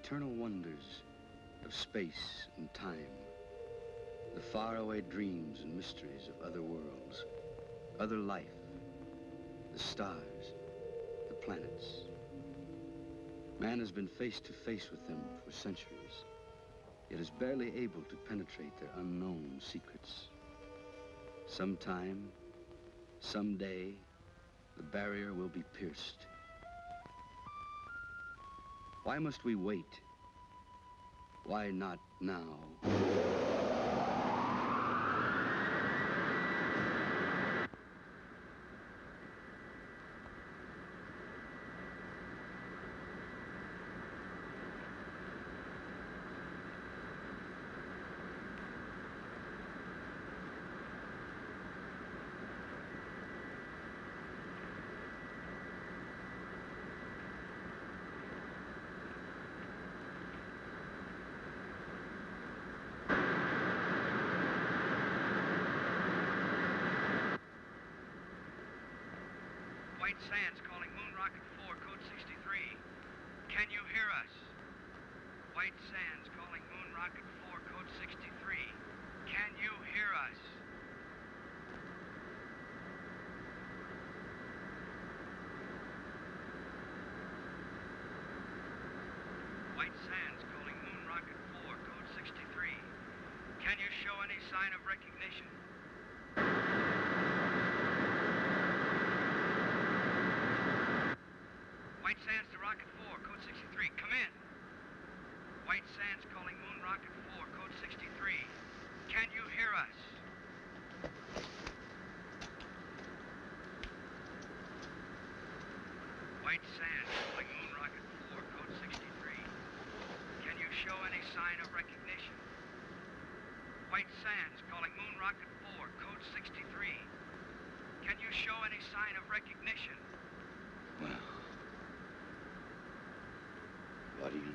eternal wonders of space and time, the faraway dreams and mysteries of other worlds, other life, the stars, the planets. Man has been face to face with them for centuries, yet is barely able to penetrate their unknown secrets. Sometime, someday, the barrier will be pierced. Why must we wait? Why not now? White Sands calling Moon Rocket 4, code 63. Can you hear us? White Sands calling Moon Rocket 4, code 63. Can you hear us? White Sands calling Moon Rocket 4, code 63. Can you show any sign of recognition? White Sands to Rocket 4, code 63. Come in. White Sands calling Moon Rocket 4, code 63. Can you hear us? White Sands calling Moon Rocket 4, code 63. Can you show any sign of recognition? White Sands calling Moon Rocket 4, code 63. Can you show any sign of recognition? Well, what do you know?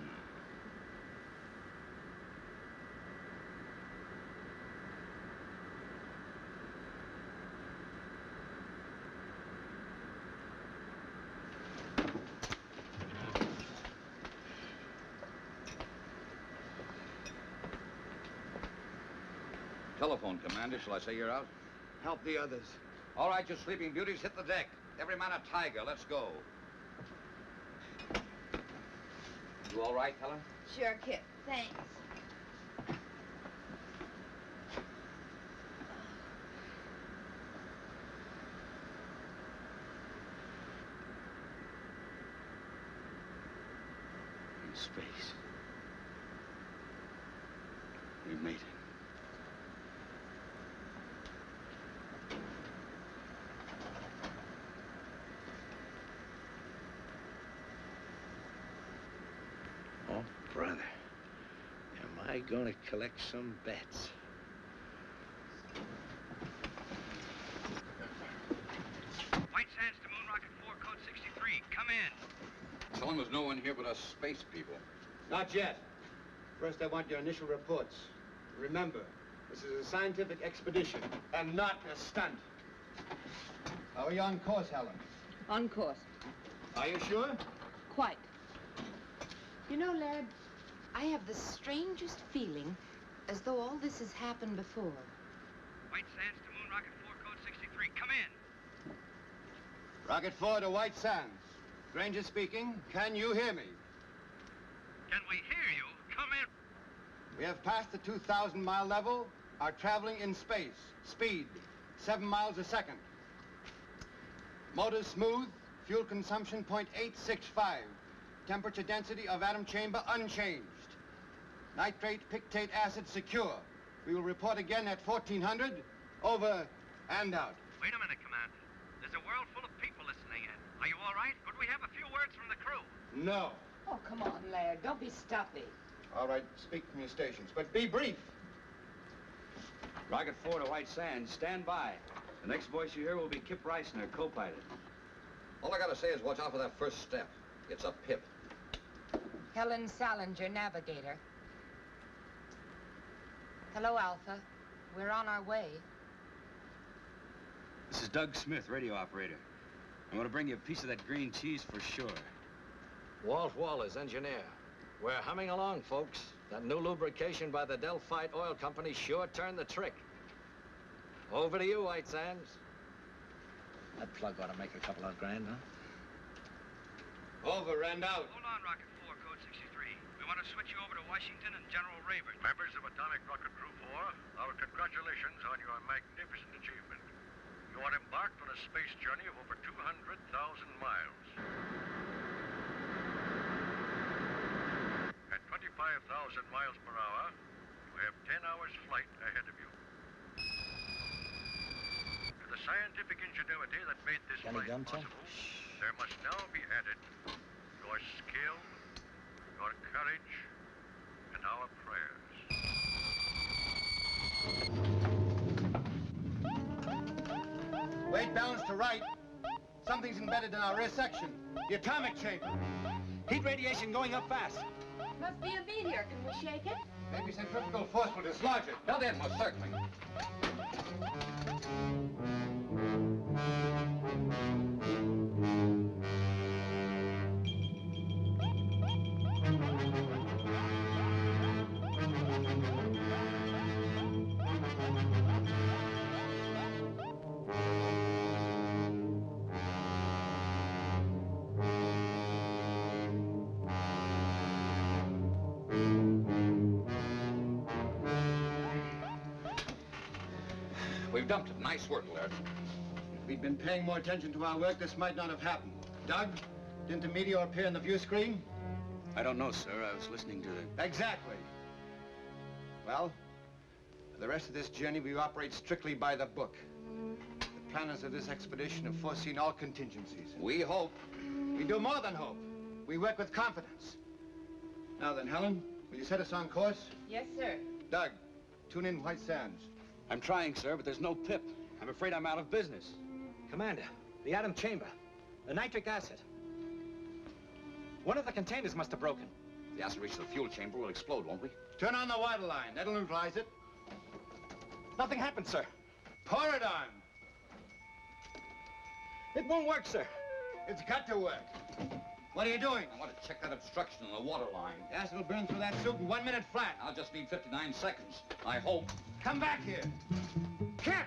Telephone, Commander. Shall I say you're out? Help the others. All right, you sleeping beauties, hit the deck. Every man a tiger. Let's go. You all right, Helen? Sure, Kip. Thanks. In space. We made it. Oh, brother. Am I going to collect some bets? White Sands to Moon Rocket 4, code 63. Come in. Tell them there's no one here but us space people. Not yet. First, I want your initial reports. Remember, this is a scientific expedition and not a stunt. How are you on course, Helen? On course. Are you sure? Quite. You know, lad, I have the strangest feeling as though all this has happened before. White Sands to Moon Rocket 4, code 63. Come in. Rocket 4 to White Sands. Granger speaking. Can you hear me? Can we hear you? Come in. We have passed the 2,000-mile level, are traveling in space. Speed, 7 miles a second. Motors smooth, fuel consumption 0.865. Temperature density of atom chamber unchanged. Nitrate pictate acid secure. We will report again at 1400. Over and out. Wait a minute, Commander. There's a world full of people listening in. Are you all right? Could we have a few words from the crew? No. Oh, come on, lad. Don't be stuffy. All right, speak from your stations, but be brief. Rocket 4 to White Sands, stand by. The next voice you hear will be Kip Reisner, co-pilot. All I gotta say is watch out for that first step. It's a pip. Helen Salinger, navigator. Hello, Alpha. We're on our way. This is Doug Smith, radio operator. I'm going to bring you a piece of that green cheese for sure. Walt Wallace, engineer. We're humming along, folks. That new lubrication by the Delphite Oil Company sure turned the trick. Over to you, White Sands. That plug ought to make a couple of grand, huh? Over and out. Hold on, Rocket 4, code 63. We want to switch you over to Washington and General Rayburn. Members of Atomic Rocket Crew 4, our congratulations on your magnificent achievement. You are embarked on a space journey of over 200,000 miles. At 25,000 miles per hour, you have 10 hours flight ahead of you. To the scientific ingenuity that made this flight possible, there must now be added your skill, your courage, and our prayers. Weight balance to right. Something's embedded in our rear section. The atomic chamber. Heat radiation going up fast. Must be a meteor. Can we shake it? Maybe centrifugal force will dislodge it. Built in, most certainly. We've dumped it. Nice work, Laird. If we'd been paying more attention to our work, this might not have happened. Doug, didn't a meteor appear on the view screen? I don't know, sir. I was listening to the... Exactly. Well, for the rest of this journey, we operate strictly by the book. The planners of this expedition have foreseen all contingencies. We hope. We do more than hope. We work with confidence. Now then, Helen, will you set us on course? Yes, sir. Doug, tune in White Sands. I'm trying, sir, but there's no pip. I'm afraid I'm out of business. Commander, the atom chamber, the nitric acid. One of the containers must have broken. If the acid reaches the fuel chamber, we'll explode, won't we? Turn on the water line. That'll neutralize it. Nothing happened, sir. Pour it on. It won't work, sir. It's got to work. What are you doing? I want to check that obstruction in the water line. The acid will burn through that suit in 1 minute flat. I'll just need 59 seconds. I hope. Come back here. Cap!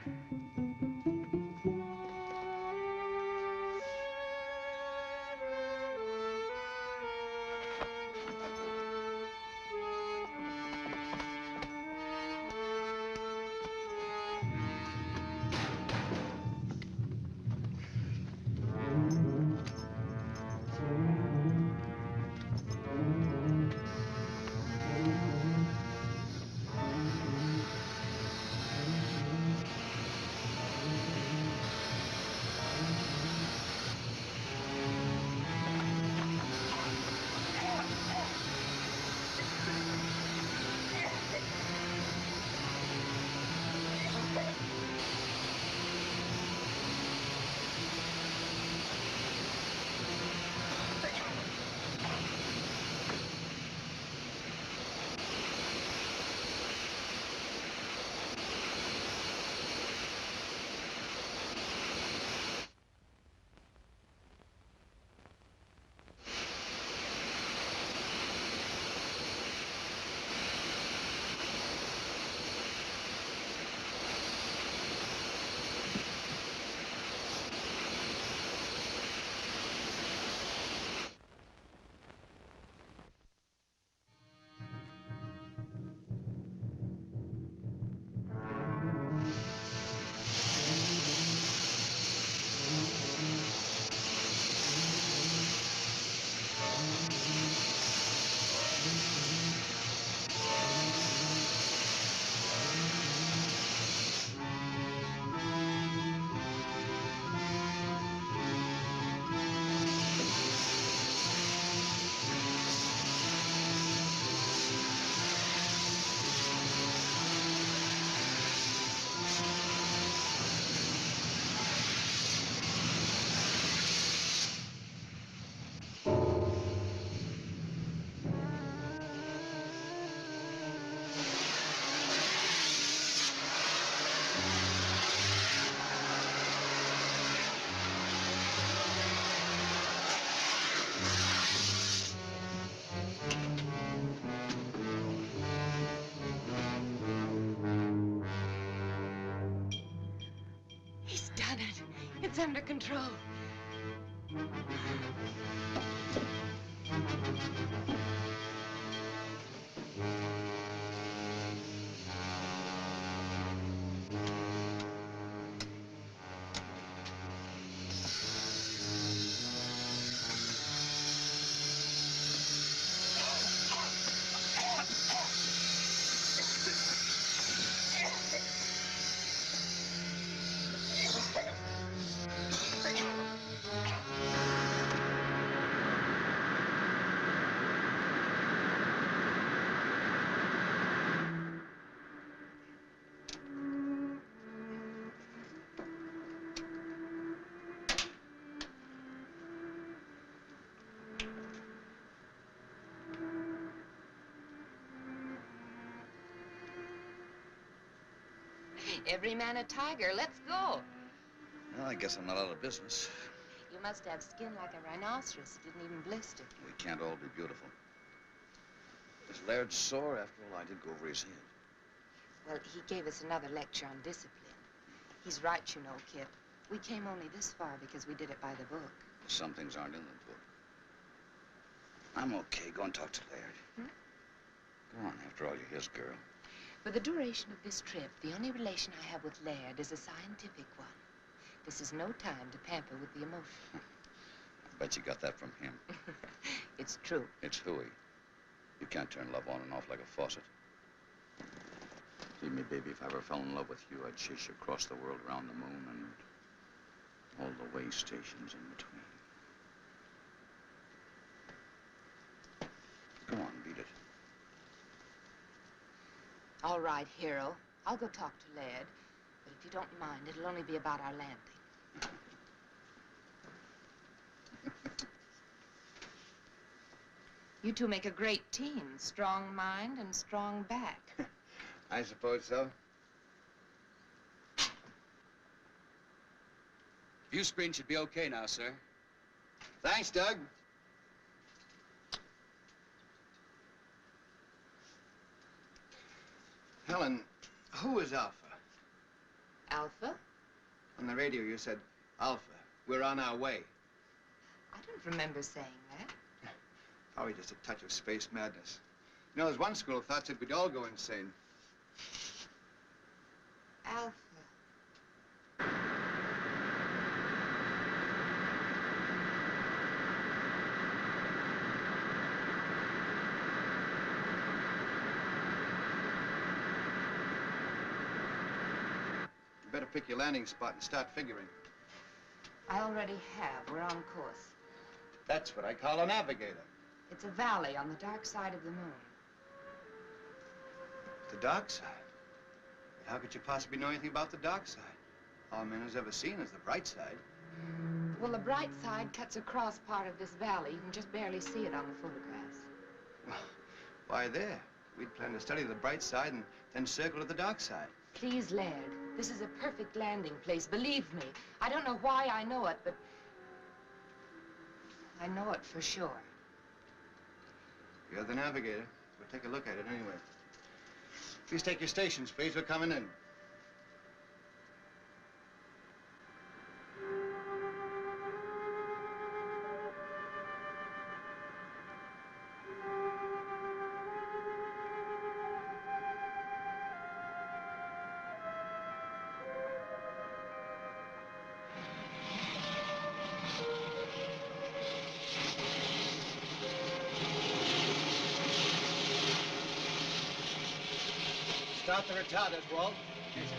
It's under control. Every man a tiger. Let's go. Well, I guess I'm not out of business. You must have skin like a rhinoceros. It didn't even blister. We can't all be beautiful. Is Laird sore? After all, I did go over his head. Well, he gave us another lecture on discipline. He's right, you know, Kip. We came only this far because we did it by the book. Some things aren't in the book. I'm okay. Go and talk to Laird. Hmm? Go on. After all, you're his girl. For the duration of this trip, the only relation I have with Laird is a scientific one. This is no time to pamper with the emotion. I bet you got that from him. It's true. It's hooey. You can't turn love on and off like a faucet. Believe me, baby, if I ever fell in love with you, I'd chase you across the world, around the moon, and all the way stations in between. Go on, beat it. All right, hero. I'll go talk to Laird. But if you don't mind, it'll only be about our landing. You two make a great team. Strong mind and strong back. I suppose so. View screen should be okay now, sir. Thanks, Doug. Helen, who is Alpha? Alpha? On the radio, you said, Alpha, we're on our way. I don't remember saying that. Probably just a touch of space madness. You know, there's one school of thought that we'd all go insane. Alpha. You better pick your landing spot and start figuring. I already have. We're on course. That's what I call a navigator. It's a valley on the dark side of the moon. The dark side? But how could you possibly know anything about the dark side? All man has ever seen is the bright side. Well, the bright side cuts across part of this valley. You can just barely see it on the photographs. Well, why there? We'd planned to study the bright side and then circle to the dark side. Please, Laird. This is a perfect landing place. Believe me. I don't know why I know it, but I know it for sure. You're the navigator. We'll take a look at it anyway. Please take your stations, please. We're coming in. Start the retarders, Walt. Yes, sir.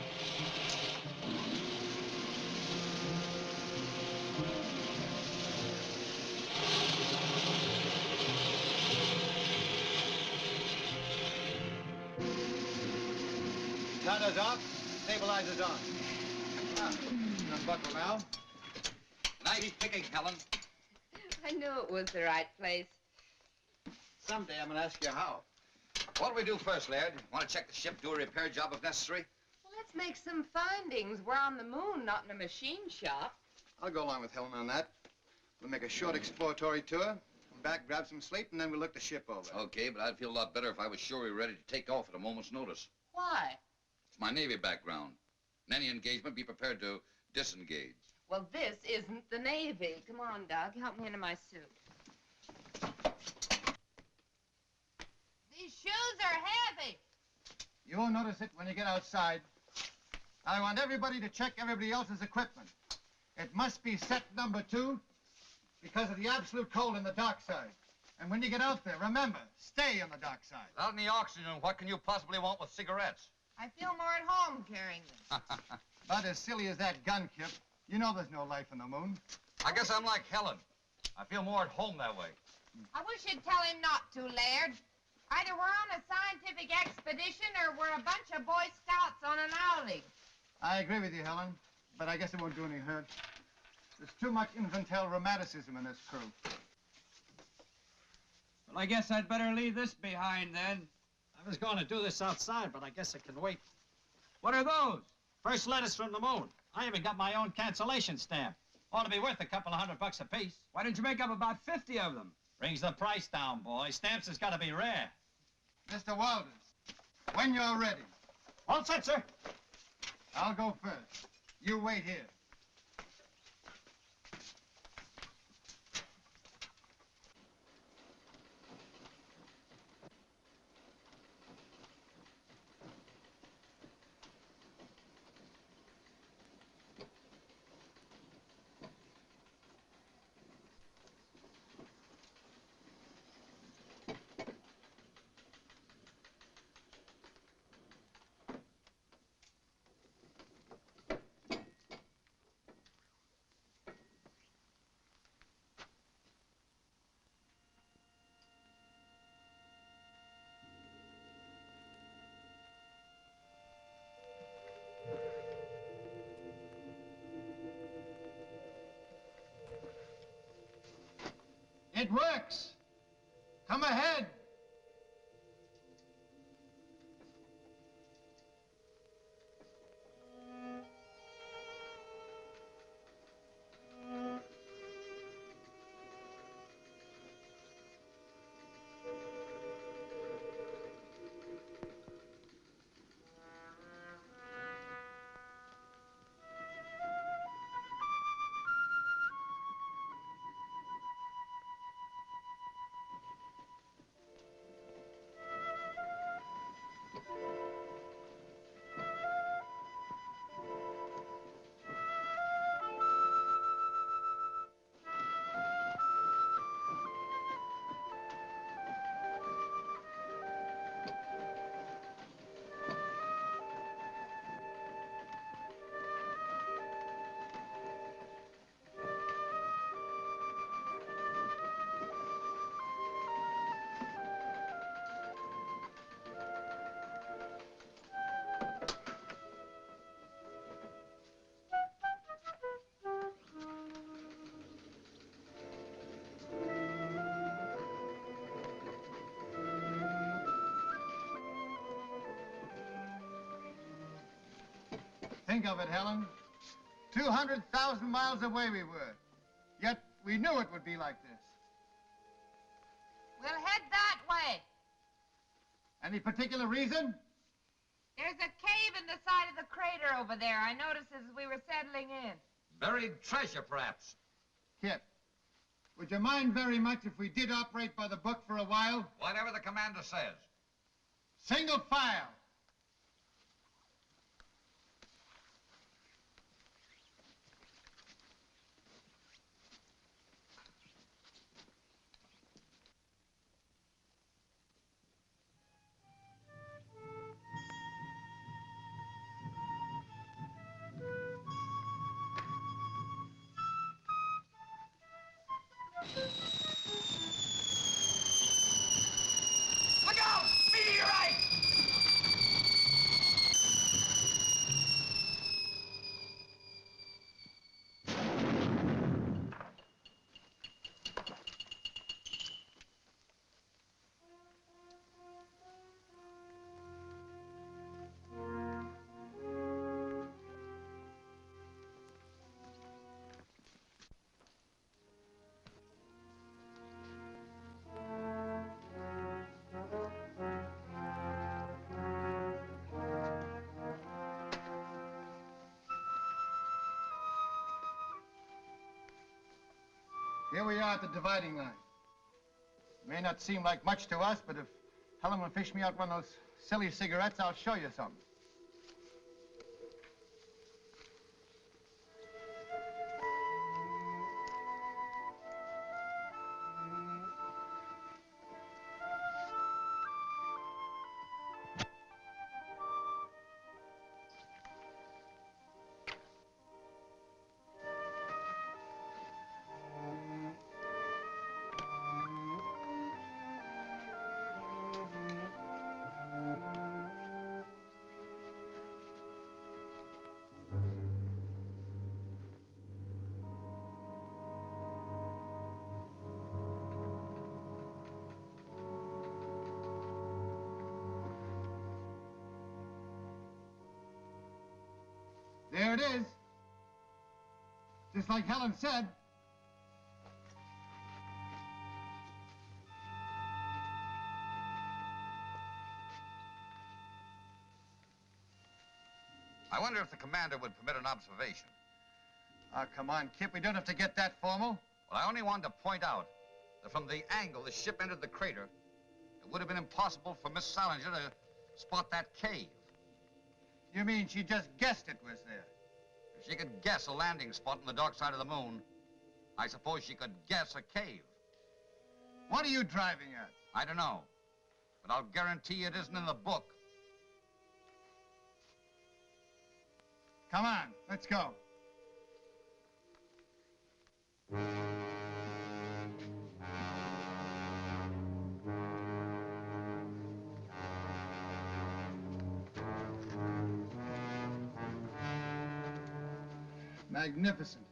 Retarders off, stabilizers on. Unbuckle now. Nice picking, Helen. I knew it was the right place. Someday I'm gonna ask you how. What do we do first, Laird? Want to check the ship, do a repair job if necessary? Well, let's make some findings. We're on the moon, not in a machine shop. I'll go along with Helen on that. We'll make a short exploratory tour, come back, grab some sleep, and then we'll look the ship over. Okay, but I'd feel a lot better if I was sure we were ready to take off at a moment's notice. Why? It's my Navy background. In any engagement, be prepared to disengage. Well, this isn't the Navy. Come on, Doug. Help me into my suit. These shoes are heavy. You won't notice it when you get outside. I want everybody to check everybody else's equipment. It must be set number 2 because of the absolute cold in the dark side. And when you get out there, remember, stay on the dark side. Without any oxygen, what can you possibly want with cigarettes? I feel more at home carrying them. About as silly as that gun, Kip. You know there's no life on the moon. I guess I'm like Helen. I feel more at home that way. I wish you'd tell him not to, Laird. Either we're on a scientific expedition or we're a bunch of Boy Scouts on an outing. I agree with you, Helen, but I guess it won't do any hurt. There's too much infantile romanticism in this crew. Well, I guess I'd better leave this behind then. I was going to do this outside, but I guess it can wait. What are those? First letters from the moon. I even got my own cancellation stamp. Ought to be worth a couple of $100 apiece. Why didn't you make up about 50 of them? Brings the price down, boy. Stamps has got to be rare. Mr. Walters, when you're ready. All set, sir. I'll go first. You wait here. It works. Come ahead. Think of it, Helen. 200,000 miles away we were. Yet we knew it would be like this. We'll head that way. Any particular reason? There's a cave in the side of the crater over there. I noticed as we were settling in. Buried treasure, perhaps. Kip, would you mind very much if we did operate by the book for a while? Whatever the commander says. Single file. Look out! Meteorite! Here we are at the dividing line. It may not seem like much to us, but if Helen will fish me out one of those silly cigarettes, I'll show you something. There it is. Just like Helen said. I wonder if the commander would permit an observation. Oh, come on, Kip. We don't have to get that formal. Well, I only wanted to point out that from the angle the ship entered the crater, it would have been impossible for Miss Salinger to spot that cave. You mean she just guessed it was there? If she could guess a landing spot on the dark side of the moon, I suppose she could guess a cave. What are you driving at? I don't know, but I'll guarantee it isn't in the book. Come on, let's go. Magnificent.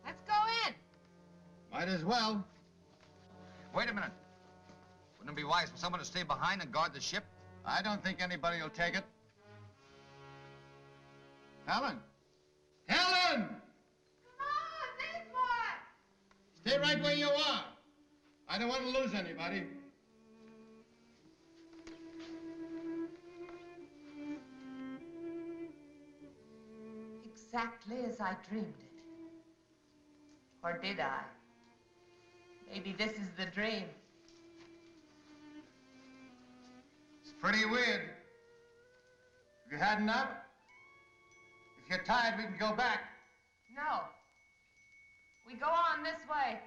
Let's go in. Might as well. Wait a minute. Wouldn't it be wise for someone to stay behind and guard the ship? I don't think anybody will take it. Helen! Helen! Come on, this one. Stay right where you are. I don't want to lose anybody. Exactly as I dreamed it. Or did I? Maybe this is the dream. It's pretty weird. Have you had enough? If you're tired, we can go back. No. We go on this way.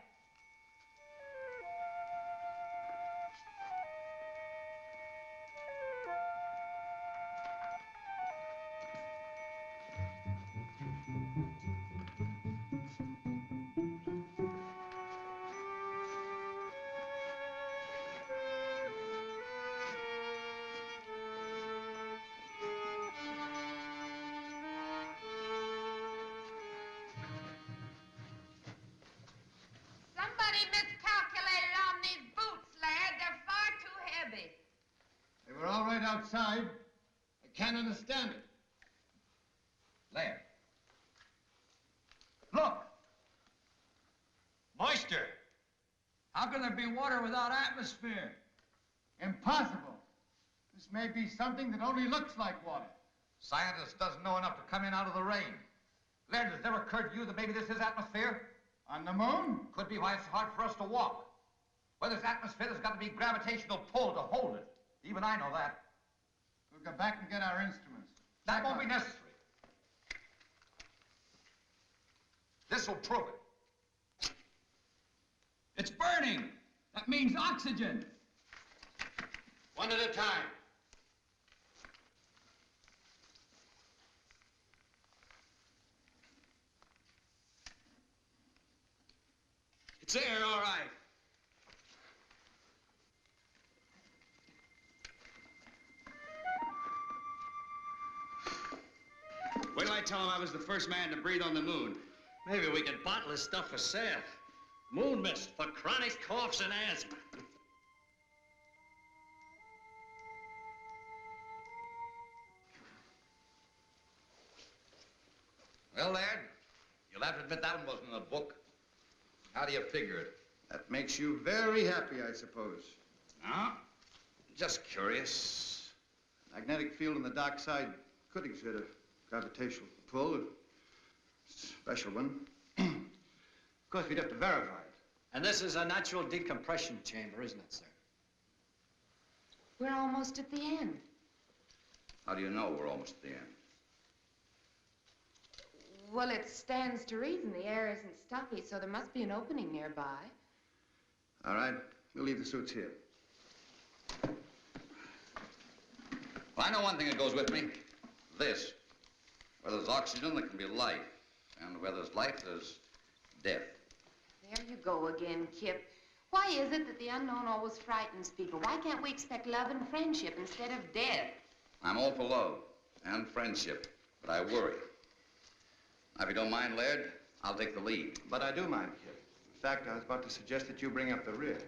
Somebody miscalculated on these boots, lad. They're far too heavy. They were all right outside. I can't understand it. Laird. Look! Moisture! How can there be water without atmosphere? Impossible. This may be something that only looks like water. Scientist doesn't know enough to come in out of the rain. Laird, has it never occurred to you that maybe this is atmosphere? On the moon? Could be why it's hard for us to walk. Where there's atmosphere, there's got to be gravitational pull to hold it. Even I know that. We'll go back and get our instruments. That won't be necessary. This will prove it. It's burning! That means oxygen! One at a time. It's air, all right. Wait till I tell him I was the first man to breathe on the moon. Maybe we could bottle this stuff for sale. Moon mist for chronic coughs and asthma. Well, Laird, you'll have to admit that one wasn't in the book. How do you figure it? That makes you very happy, I suppose. No? Just curious. Magnetic field on the dark side could exert a gravitational pull, a special one. Of course, we'd have to verify it. And this is a natural decompression chamber, isn't it, sir? We're almost at the end. How do you know we're almost at the end? Well, it stands to reason the air isn't stuffy, so there must be an opening nearby. All right, we'll leave the suits here. Well, I know one thing that goes with me. This. Where there's oxygen, there can be life. And where there's life, there's death. There you go again, Kip. Why is it that the unknown always frightens people? Why can't we expect love and friendship instead of death? I'm all for love and friendship, but I worry. Now, if you don't mind, Laird, I'll take the lead. But I do mind, Kip. In fact, I was about to suggest that you bring up the rear.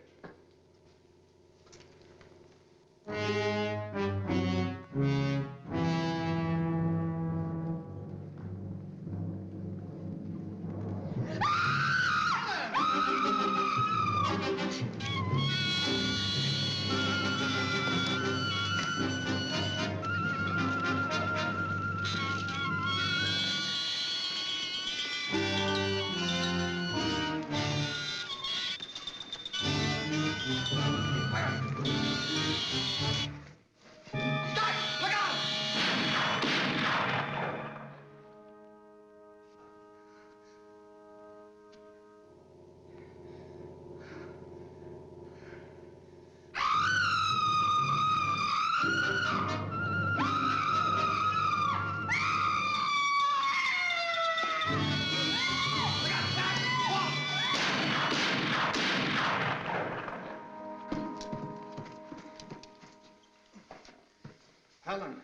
Helen.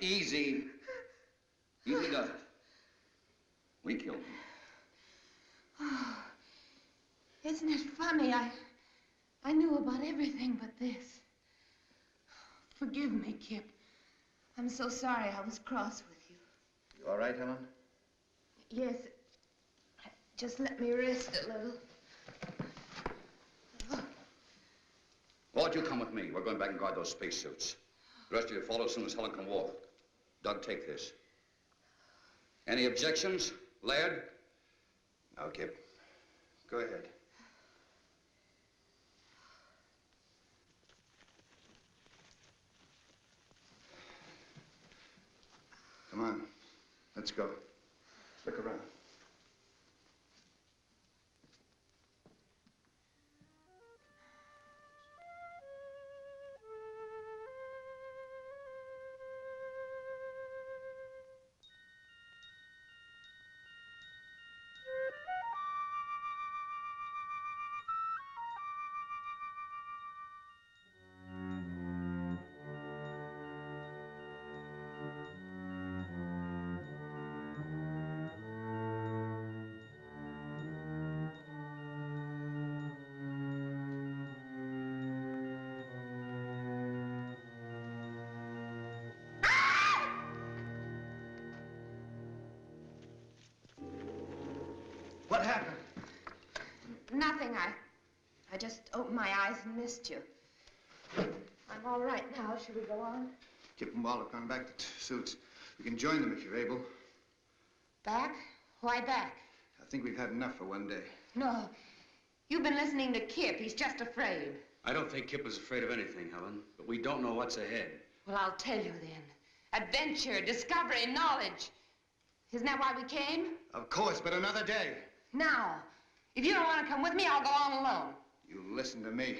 Easy. Easy does it. We killed him. Oh, isn't it funny? I knew about everything but this. Forgive me, Kip. I'm so sorry I was cross with you. You all right, Helen? Yes. Just let me rest a little. Walt, you come with me. We're going back and guard those spacesuits. The rest of you follow as soon as Helen can walk. Doug, take this. Any objections, Laird? No, Kip. Go ahead. Come on. Let's go. Look around. What happened? Nothing. I just opened my eyes and missed you. I'm all right now. Should we go on? Kip and Walt have gone back to suits. We can join them if you're able. Back? Why back? I think we've had enough for one day. No. You've been listening to Kip. He's just afraid. I don't think Kip was afraid of anything, Helen, but we don't know what's ahead. Well, I'll tell you then. Adventure, discovery, knowledge. Isn't that why we came? Of course, but another day. Now, if you don't want to come with me, I'll go on alone. You listen to me.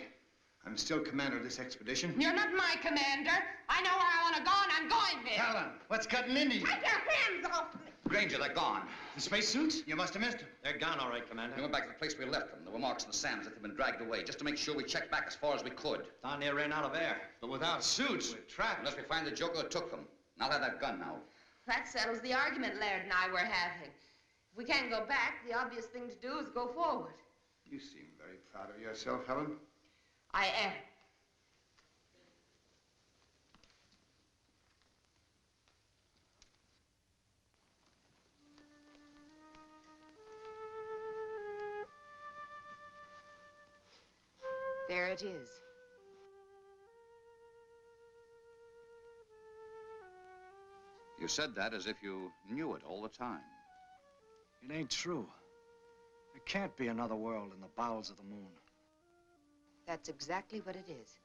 I'm still commander of this expedition. You're not my commander. I know where I want to go, and I'm going there. Helen, what's cutting into you? Take your hands off me. Granger, they're gone. The spacesuits? You must have missed them. They're gone, all right, Commander. We went back to the place we left them. There were marks in the sand as if they'd been dragged away, just to make sure we checked back as far as we could. Down there ran out of air. But without suits, we're trapped. Unless we find the joker who took them. And I'll have that gun now. That settles the argument Laird and I were having. If we can't go back, the obvious thing to do is go forward. You seem very proud of yourself, Helen. I am. There it is. You said that as if you knew it all the time. It ain't true. I can't be another world in the bowels of the moon. That's exactly what it is.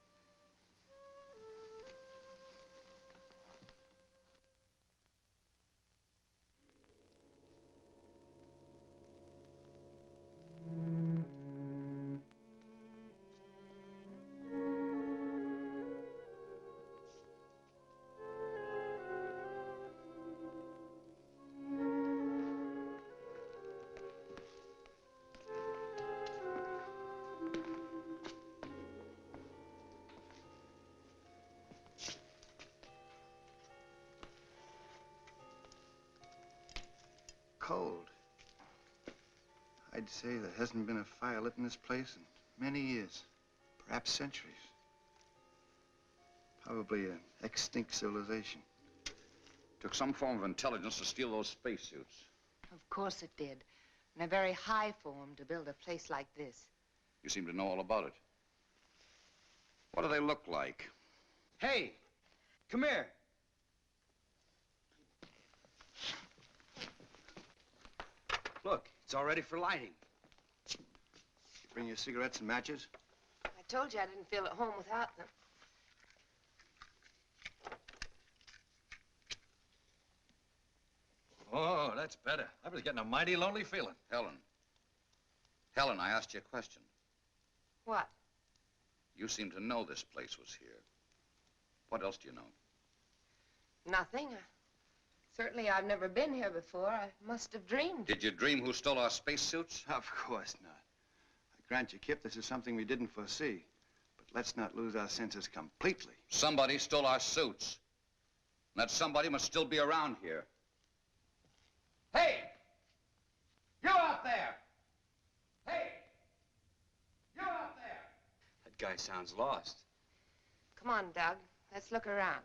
Cold. I'd say there hasn't been a fire lit in this place in many years, perhaps centuries. Probably an extinct civilization. Took some form of intelligence to steal those spacesuits. Of course it did. And a very high form to build a place like this. You seem to know all about it. What do they look like? Hey, come here. Look, it's all ready for lighting. You bring your cigarettes and matches? I told you I didn't feel at home without them. Oh, that's better. I was getting a mighty lonely feeling. Helen. Helen, I asked you a question. What? You seem to know this place was here. What else do you know? Nothing. Certainly I've never been here before. I must have dreamed. Did you dream who stole our spacesuits? Of course not. I grant you, Kip, this is something we didn't foresee. But let's not lose our senses completely. Somebody stole our suits. And that somebody must still be around here. Hey! You out there! Hey! You out there! That guy sounds lost. Come on, Doug. Let's look around.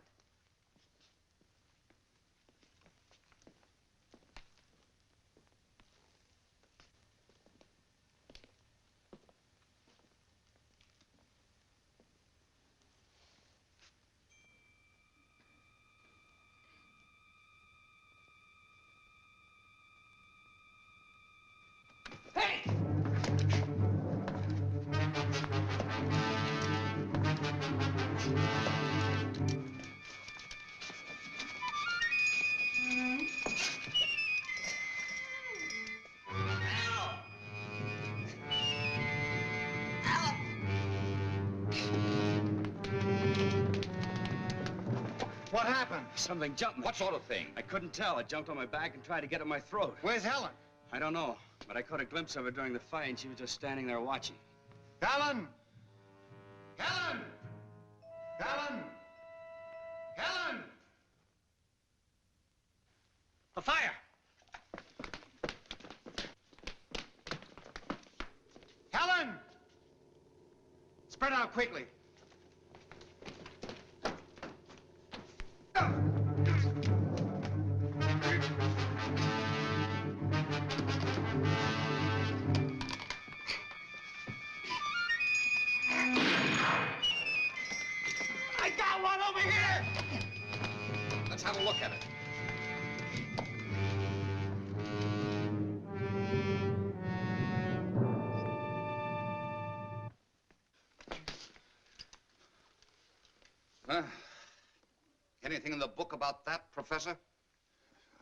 What happened? Something jumped me. What sort of thing? I couldn't tell. It jumped on my back and tried to get at my throat. Where's Helen? I don't know, but I caught a glimpse of her during the fight, and she was just standing there watching. Helen! Helen! Helen! Helen! A fire! Helen! Spread out quickly. I got one over here! Let's have a look at it. Anything in the book about that, Professor?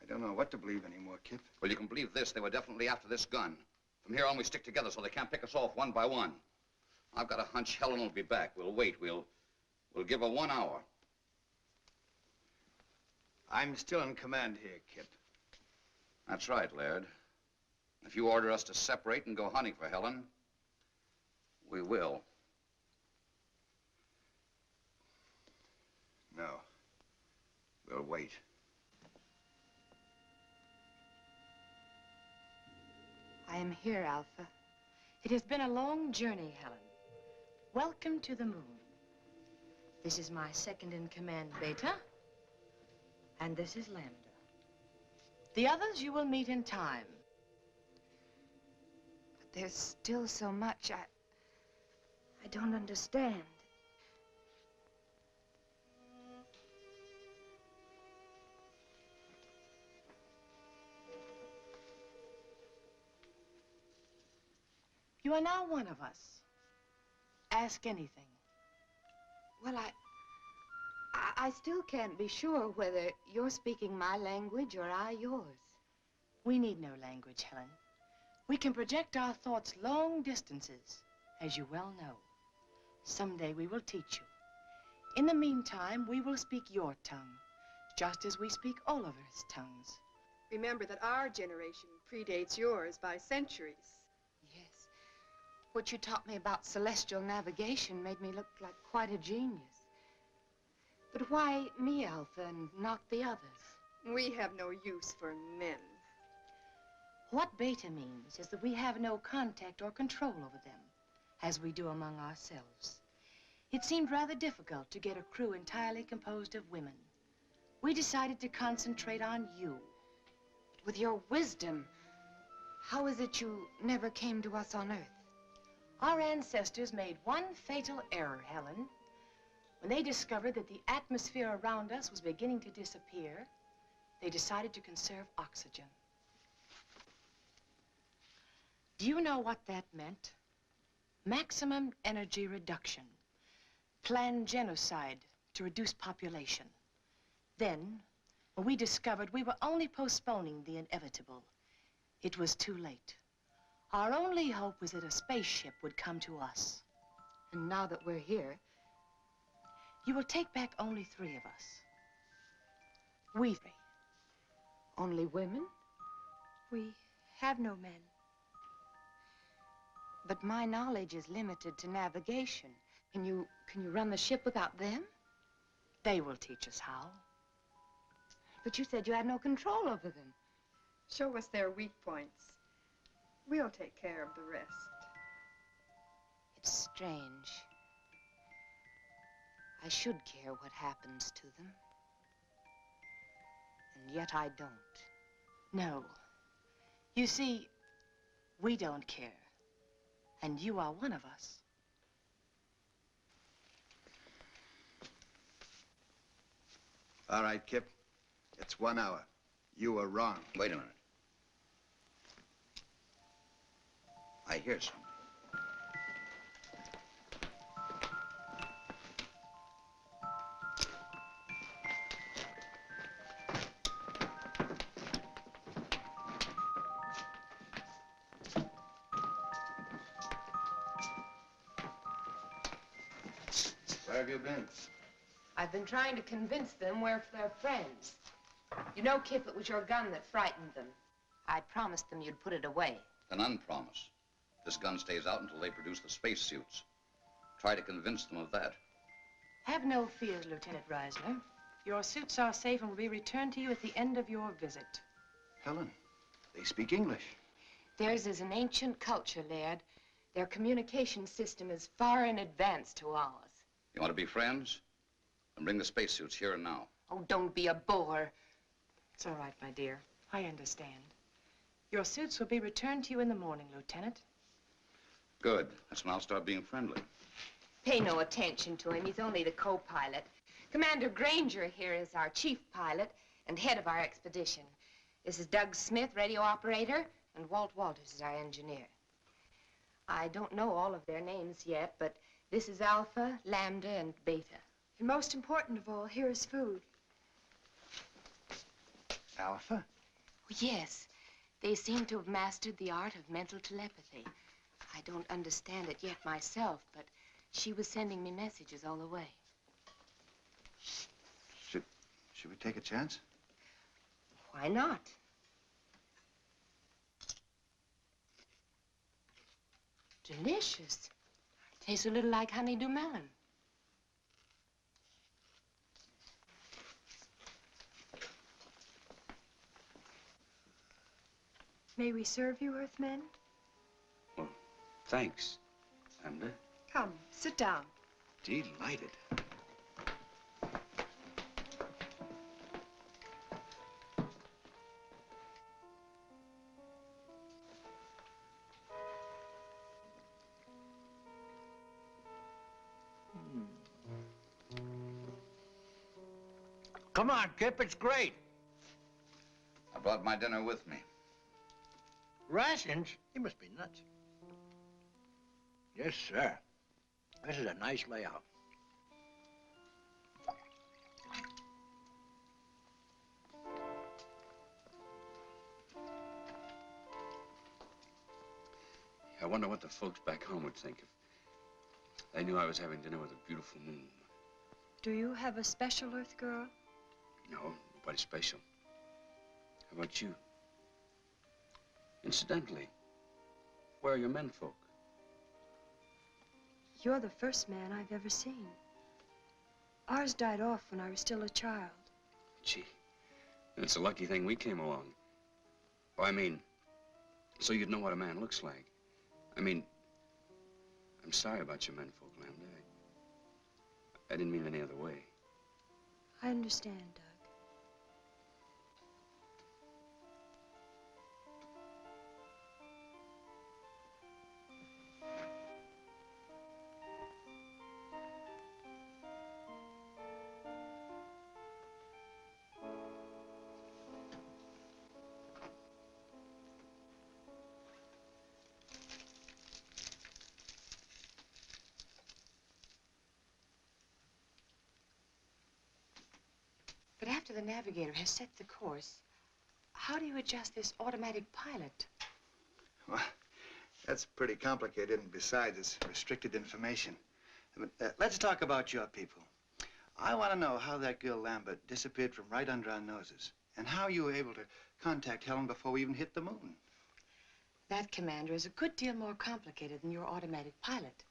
I don't know what to believe anymore, Kip. Well, you can believe this. They were definitely after this gun. From here on, we stick together so they can't pick us off one by one. I've got a hunch Helen will be back. We'll wait. We'll give her 1 hour. I'm still in command here, Kip. That's right, Laird. If you order us to separate and go hunting for Helen, we will. No. We'll wait. I am here, Alpha. It has been a long journey, Helen. Welcome to the moon. This is my second in command, Beta. And this is Lambda. The others you will meet in time. But there's still so much I don't understand. You are now one of us. Ask anything. Well, I still can't be sure whether you're speaking my language or I yours. We need no language, Helen. We can project our thoughts long distances, as you well know. Someday we will teach you. In the meantime, we will speak your tongue, just as we speak Oliver's tongues. Remember that our generation predates yours by centuries. Yes. What you taught me about celestial navigation made me look like quite a genius. But why me, Alpha, and not the others? We have no use for men. What beta means is that we have no contact or control over them, as we do among ourselves. It seemed rather difficult to get a crew entirely composed of women. We decided to concentrate on you. With your wisdom, how is it you never came to us on Earth? Our ancestors made one fatal error, Helen. When they discovered that the atmosphere around us was beginning to disappear, they decided to conserve oxygen. Do you know what that meant? Maximum energy reduction. Planned genocide to reduce population. Then, when we discovered we were only postponing the inevitable, it was too late. Our only hope was that a spaceship would come to us. And now that we're here, you will take back only 3 of us. We 3. Only women? We have no men. But my knowledge is limited to navigation. Can you run the ship without them? They will teach us how. But you said you had no control over them. Show us their weak points. We'll take care of the rest. It's strange. I should care what happens to them. And yet I don't. No. You see, we don't care. And you are one of us. All right, Kip. It's 1 hour. You were wrong. Wait a minute. I hear something. Where have you been? I've been trying to convince them we're their friends. You know, Kip, it was your gun that frightened them. I'd promised them you'd put it away. An unpromise. This gun stays out until they produce the spacesuits. Try to convince them of that. Have no fears, Lieutenant Reisler. Your suits are safe and will be returned to you at the end of your visit. Helen, they speak English. Theirs is an ancient culture, Laird. Their communication system is far in advance to ours. You want to be friends? Then bring the spacesuits here and now. Oh, don't be a bore. It's all right, my dear. I understand. Your suits will be returned to you in the morning, Lieutenant. Good. That's when I'll start being friendly. Pay no attention to him. He's only the co-pilot. Commander Granger here is our chief pilot and head of our expedition. This is Doug Smith, radio operator, and Walt Walters is our engineer. I don't know all of their names yet, but this is Alpha, Lambda, and Beta. And most important of all, here is food. Alpha? Oh, yes. They seem to have mastered the art of mental telepathy. I don't understand it yet myself, but she was sending me messages all the way. Should we take a chance? Why not? Delicious. Tastes a little like honeydew melon. May we serve you, Earthmen? Well, thanks, Lambda. Come, sit down. Delighted. Come on, Kip, it's great. I brought my dinner with me. Rations? You must be nuts. Yes, sir. This is a nice layout. I wonder what the folks back home would think if they knew I was having dinner with a beautiful moon. Do you have a special Earth girl? No, nobody special. How about you? Incidentally, where are your menfolk? You're the first man I've ever seen. Ours died off when I was still a child. Gee, it's a lucky thing we came along. Oh, I mean, so you'd know what a man looks like. I mean, I'm sorry about your menfolk, Lambda. I didn't mean any other way. I understand, Doug. But after the navigator has set the course, how do you adjust this automatic pilot? Well, that's pretty complicated, and besides, it's restricted information. But, let's talk about your people. I want to know how that girl Lambert disappeared from right under our noses, and how you were able to contact Helen before we even hit the moon. That, Commander, is a good deal more complicated than your automatic pilot.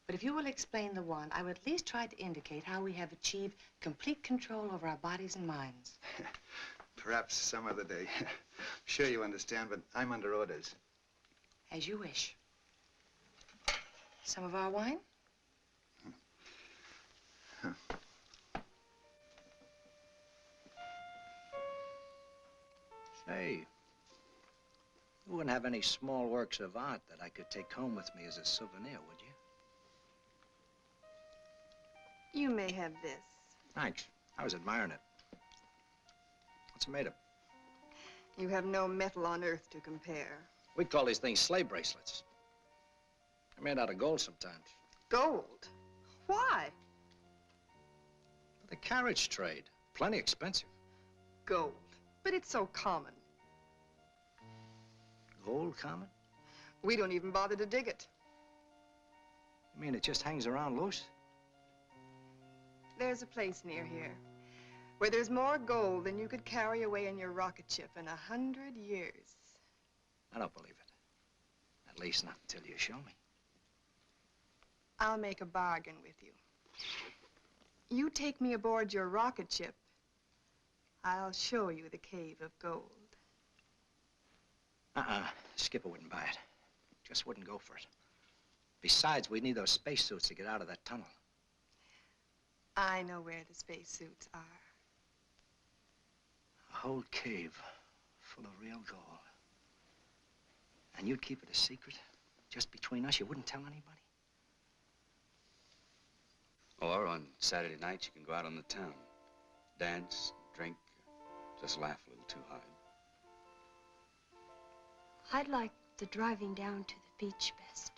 But if you will explain the one, I will at least try to indicate how we have achieved complete control over our bodies and minds. Perhaps some other day. Sure you understand, but I'm under orders. As you wish. Some of our wine? Huh. Say, you wouldn't have any small works of art that I could take home with me as a souvenir, would you? You may have this. Thanks. I was admiring it. What's it made of? You have no metal on Earth to compare. We call these things sleigh bracelets. They're made out of gold sometimes. Gold? Why? For the carriage trade. Plenty expensive. Gold. But it's so common. Gold common? We don't even bother to dig it. You mean it just hangs around loose? There's a place near here where there's more gold than you could carry away in your rocket ship in 100 years. I don't believe it. At least not until you show me. I'll make a bargain with you. You take me aboard your rocket ship, I'll show you the cave of gold. Skipper wouldn't buy it. Just wouldn't go for it. Besides, we'd need those spacesuits to get out of that tunnel. I know where the spacesuits are. A whole cave full of real gold. And you'd keep it a secret? Just between us? You wouldn't tell anybody? Or on Saturday nights, you can go out on the town. Dance, drink, just laugh a little too hard. I'd like the driving down to the beach best.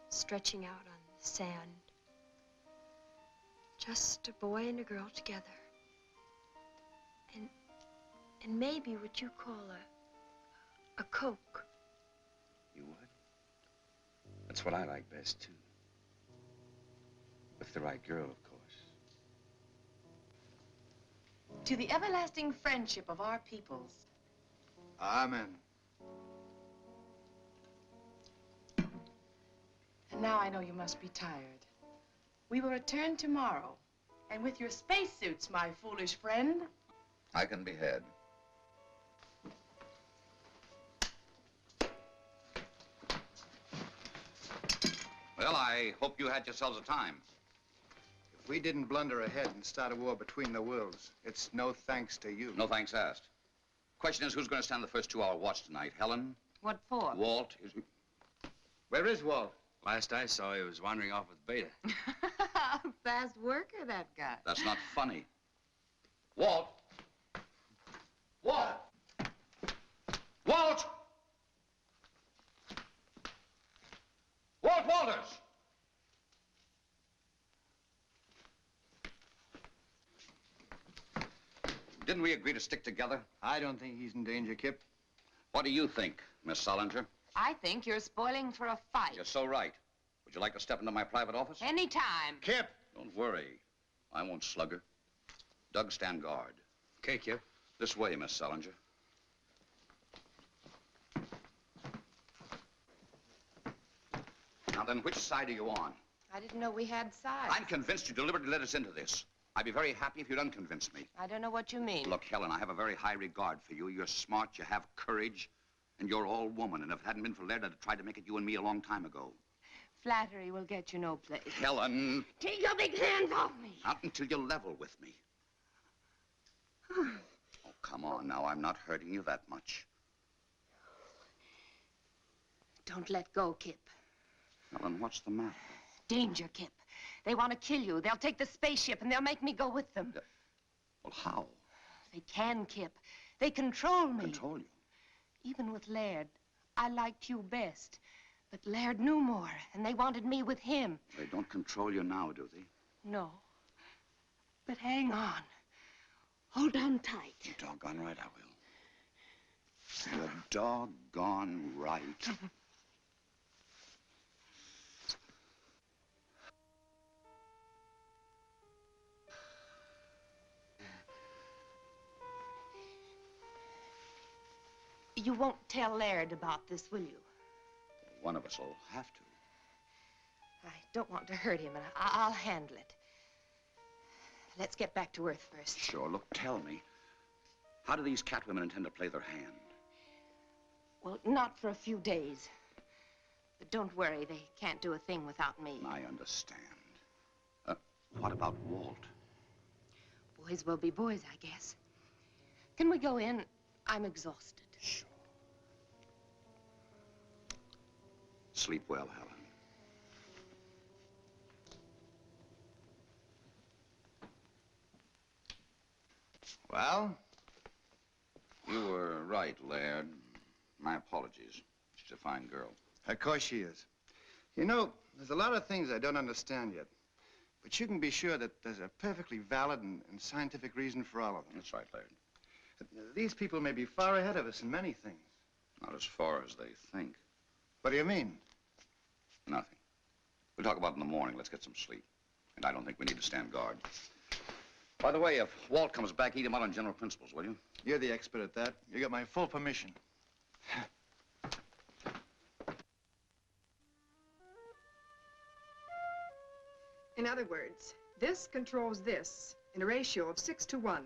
Stretching out on the sand. Just a boy and a girl together. And maybe what you call a Coke. You would? That's what I like best, too. With the right girl, of course. To the everlasting friendship of our peoples. Amen. And now I know you must be tired. We will return tomorrow. And with your spacesuits, my foolish friend. I can be had. Well, I hope you had yourselves a time. If we didn't blunder ahead and start a war between the worlds, it's no thanks to you. No thanks asked. Question is, who's going to stand the first 2-hour watch tonight? Helen? What for? Walt? Where is Walt? Last I saw, he was wandering off with Beta. Fast worker, that guy. That's not funny. Walt! Walt! Walt! Walt! Walt Walters! Didn't we agree to stick together? I don't think he's in danger, Kip. What do you think, Miss Solinger? I think you're spoiling for a fight. You're so right. Would you like to step into my private office? Anytime. Kip! Don't worry. I won't slug her. Doug, stand guard. Okay, Kip. This way, Miss Solinger. Now then, which side are you on? I didn't know we had sides. I'm convinced you deliberately led us into this. I'd be very happy if you'd unconvince me. I don't know what you mean. Look, Helen, I have a very high regard for you. You're smart, you have courage, and you're all woman. And if it hadn't been for Laird, I'd have tried to make it you and me a long time ago. Flattery will get you no place. Helen! Take your big hands off me. Not until you level with me. Oh, come on now. I'm not hurting you that much. Don't let go, Kip. Helen, what's the matter? Danger, Kip. They want to kill you. They'll take the spaceship and they'll make me go with them. Well, how? They can, Kip. They control me. Control you? Even with Laird, I liked you best. But Laird knew more, and they wanted me with him. They don't control you now, do they? No. But hang on. Hold on tight. You're doggone right I will. You're doggone right. You won't tell Laird about this, will you? One of us will have to. I don't want to hurt him, and I'll handle it. Let's get back to Earth first. Sure. Look, tell me. How do these catwomen intend to play their hand? Well, not for a few days. But don't worry, they can't do a thing without me. I understand. What about Walt? Boys will be boys, I guess. Can we go in? I'm exhausted. Sure. Sleep well, Helen. Well? You were right, Laird. My apologies. She's a fine girl. Of course she is. You know, there's a lot of things I don't understand yet. But you can be sure that there's a perfectly valid and scientific reason for all of them. That's right, Laird. These people may be far ahead of us in many things. Not as far as they think. What do you mean? Nothing. We'll talk about it in the morning. Let's get some sleep. And I don't think we need to stand guard. By the way, if Walt comes back, eat him out on general principles, will you? You're the expert at that. You got my full permission. In other words, this controls this in a ratio of 6 to 1.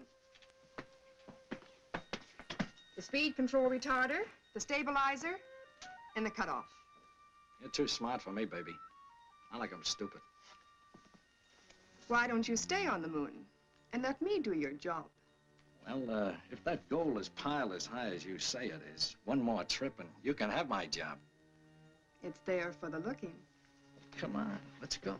The speed control retarder, the stabilizer, and the cutoff. You're too smart for me, baby. I like 'em stupid. Why don't you stay on the moon and let me do your job? Well, if that goal is piled as high as you say it is, one more trip and you can have my job. It's there for the looking. Come on, let's go.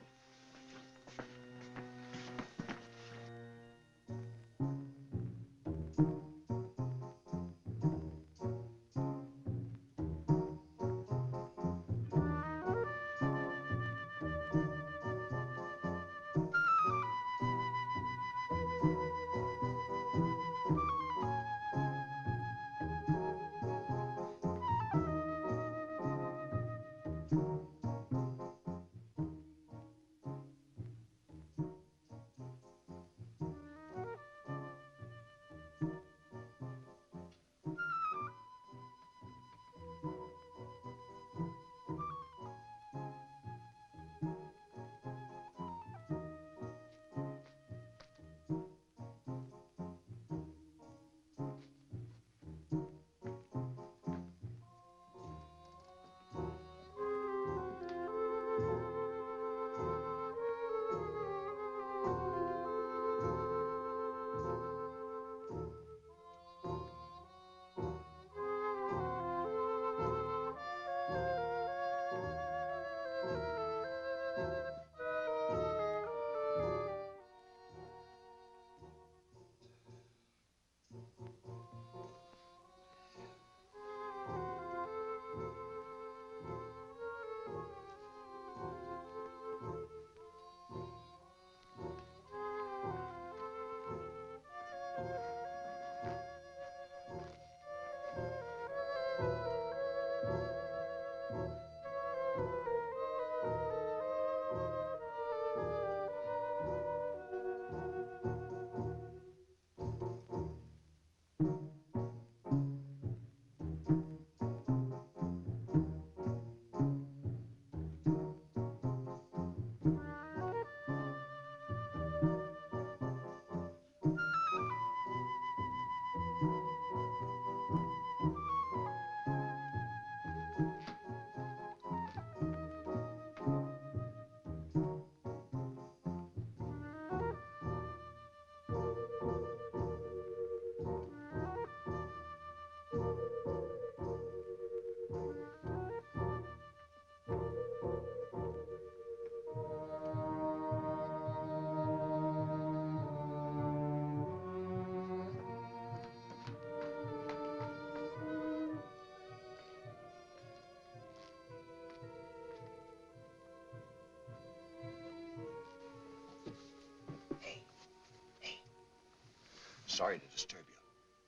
Sorry to disturb you,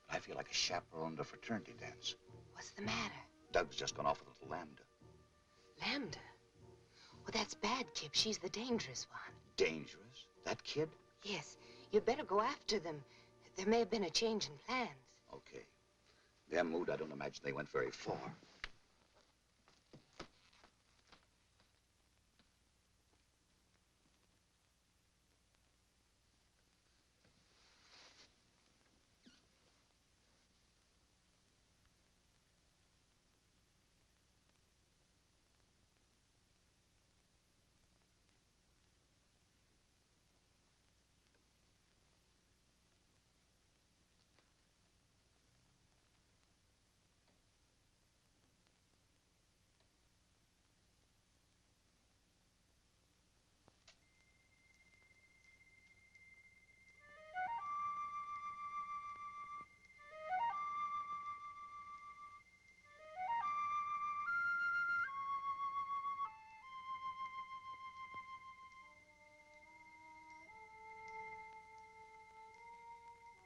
but I feel like a chaperone at a fraternity dance. What's the matter? Doug's just gone off with little Lambda. Lambda? Well, that's bad, Kip. She's the dangerous one. Dangerous? That kid? Yes. You'd better go after them. There may have been a change in plans. Okay. Their mood, I don't imagine they went very far.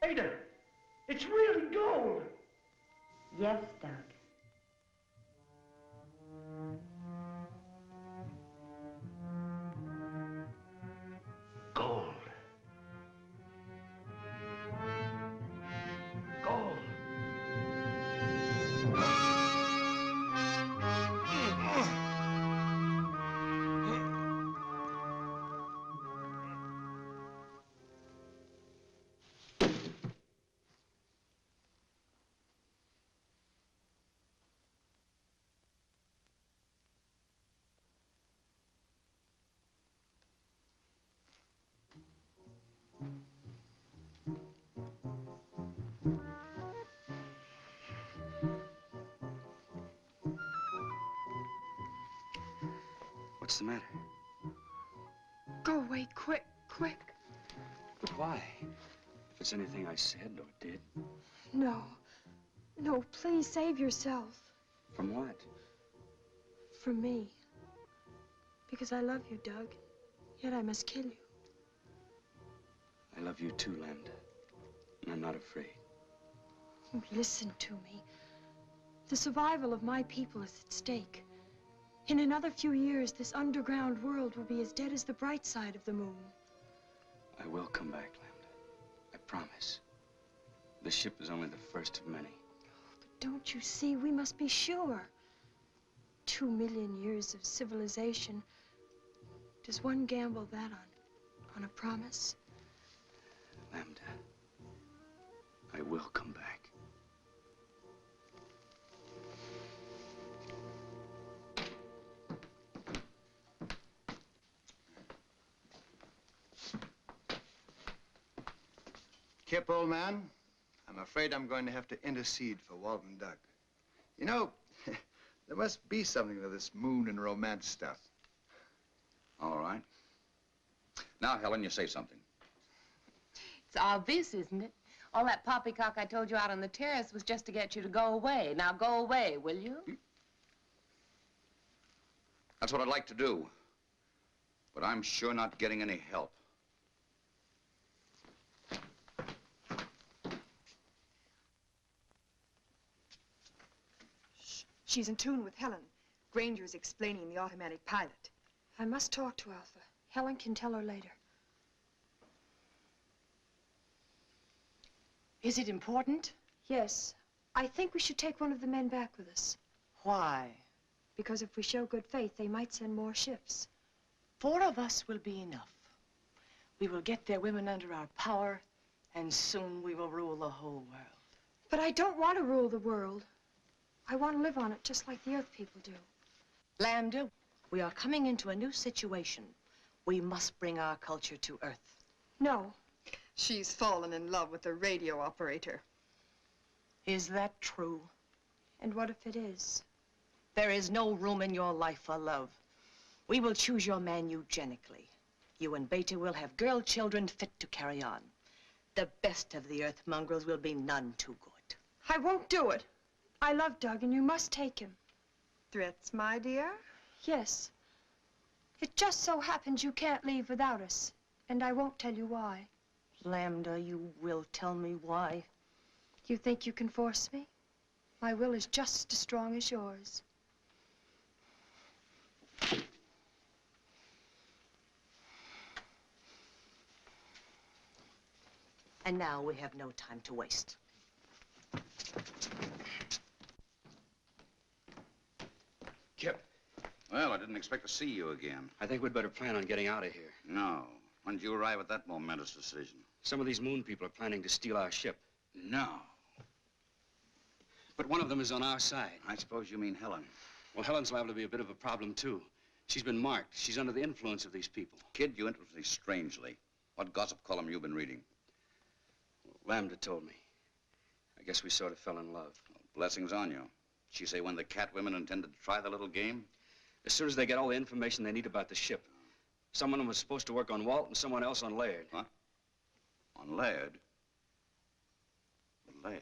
Ada, it's really gold. Yes, Doug. Gold. Gold. What's the matter? Go away, quick, quick. But why? If it's anything I said or did. No. No, please save yourself. From what? From me. Because I love you, Doug. Yet I must kill you. I love you too, Lambda. And I'm not afraid. Oh, listen to me. The survival of my people is at stake. In another few years, this underground world will be as dead as the bright side of the moon. I will come back, Lambda. I promise. The ship is only the first of many. But don't you see, we must be sure. 2 million years of civilization. Does one gamble that on a promise? Lambda, I will come back. Kip, old man, I'm afraid I'm going to have to intercede for Walton Doug. You know, there must be something to this moon and romance stuff. All right. Now, Helen, you say something. It's obvious, isn't it? All that poppycock I told you out on the terrace was just to get you to go away. Now go away, will you? That's what I'd like to do. But I'm sure not getting any help. She's in tune with Helen. Granger is explaining the automatic pilot. I must talk to Alpha. Helen can tell her later. Is it important? Yes. I think we should take one of the men back with us. Why? Because if we show good faith, they might send more ships. 4 of us will be enough. We will get their women under our power, and soon we will rule the whole world. But I don't want to rule the world. I want to live on it just like the Earth people do. Lambda, we are coming into a new situation. We must bring our culture to Earth. No. She's fallen in love with the radio operator. Is that true? And what if it is? There is no room in your life for love. We will choose your man eugenically. You and Beta will have girl children fit to carry on. The best of the Earth mongrels will be none too good. I won't do it. I love Doug, and you must take him. Threats, my dear? Yes. It just so happens you can't leave without us, and I won't tell you why. Lambda, you will tell me why. You think you can force me? My will is just as strong as yours. And now we have no time to waste. Kip. Well, I didn't expect to see you again. I think we'd better plan on getting out of here. No. When did you arrive at that momentous decision? Some of these moon people are planning to steal our ship. No. But one of them is on our side. I suppose you mean Helen. Well, Helen's liable to be a bit of a problem, too. She's been marked. She's under the influence of these people. Kid, you interest me strangely. What gossip column you been reading? Lambda told me. I guess we sort of fell in love. Well, blessings on you. She say when the cat women intended to try the little game? As soon as they get all the information they need about the ship. Someone was supposed to work on Walt and someone else on Laird. What? On Laird? Laird?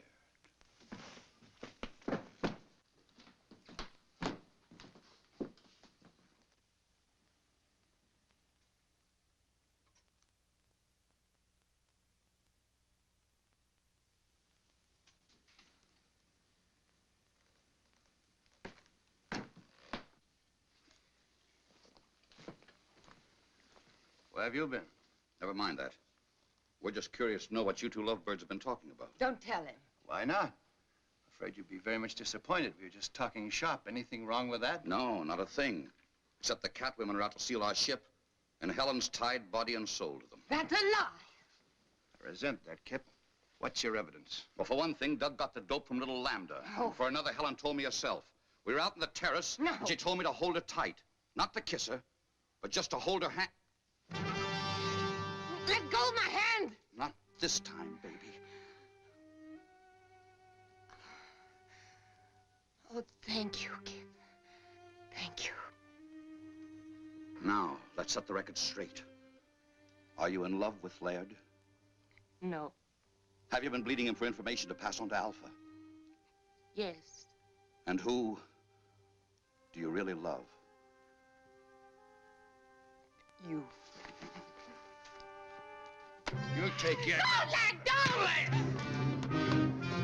Where have you been? Never mind that. We're just curious to know what you two lovebirds have been talking about. Don't tell him. Why not? Afraid you'd be very much disappointed. We were just talking shop. Anything wrong with that? No, not a thing. Except the cat women are out to steal our ship, and Helen's tied body and soul to them. That's a lie. I resent that, Kip. What's your evidence? Well, for one thing, Doug got the dope from little Lambda. Oh. For another, Helen told me herself. We were out on the terrace, No. and she told me to hold her tight. Not to kiss her, but just to hold her hand. Let go of my hand! Not this time, baby. Oh, thank you, Kip. Thank you. Now, let's set the record straight. Are you in love with Laird? No. Have you been bleeding him for information to pass on to Alpha? Yes. And who do you really love? You. You take it. Don't let go!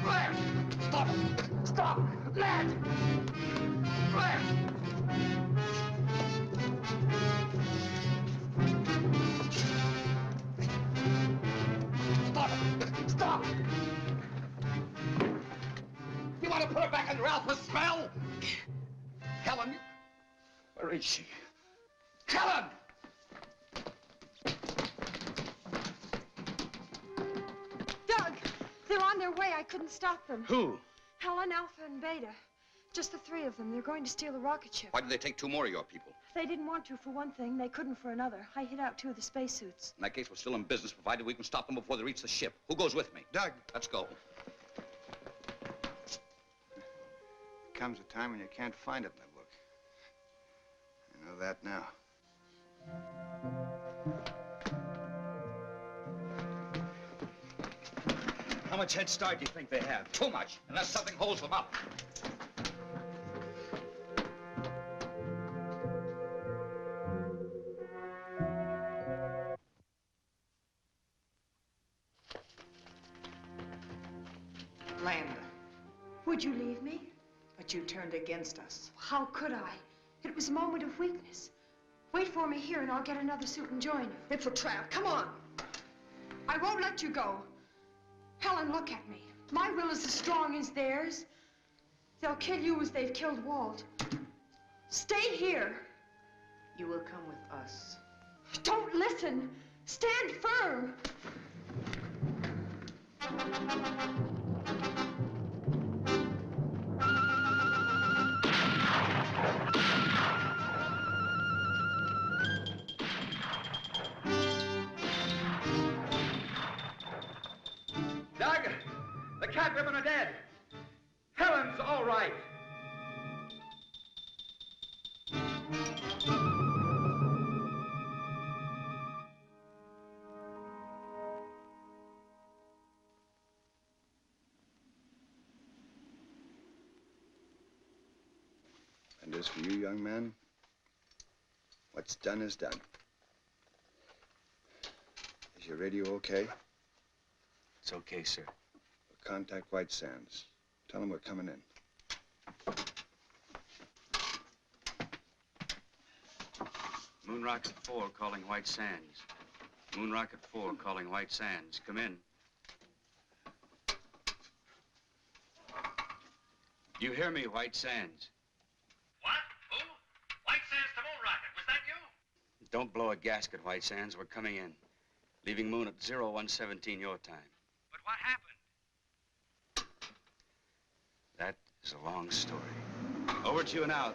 Laird! Stop it! Stop! Laird! Laird! Stop it! Stop! You want to put her back under Alpha's spell? Helen, where is she? Helen! Doug, they're on their way. I couldn't stop them. Who? Helen, Alpha, and Beta. Just the three of them. They're going to steal the rocket ship. Why did they take two more of your people? They didn't want to for one thing. They couldn't for another. I hid out two of the spacesuits. In that case, we're still in business, provided we can stop them before they reach the ship. Who goes with me? Doug. Let's go. Comes a time when you can't find it in the book. I know that now. How much head start do you think they have? Too much, unless something holds them up. Lambda, Would you leave me? but you turned against us. How could I? It was a moment of weakness. Wait for me here and I'll get another suit and join you. It's a trap. Come on. I won't let you go. Helen, look at me. My will is as strong as theirs. They'll kill you as they've killed Walt. Stay here. You will come with us. Don't listen. Stand firm. Doug, the cat women are dead. Helen's all right. And as for you, young man, what's done is done. Is your radio okay? It's okay, sir. Contact White Sands. Tell them we're coming in. Moon Rocket 4 calling White Sands. Moon Rocket 4 calling White Sands. Come in. You hear me, White Sands? What? Who? White Sands to Moon Rocket. Was that you? Don't blow a gasket, White Sands. We're coming in. Leaving Moon at 0117 your time. But what happened? That is a long story. Over to you now.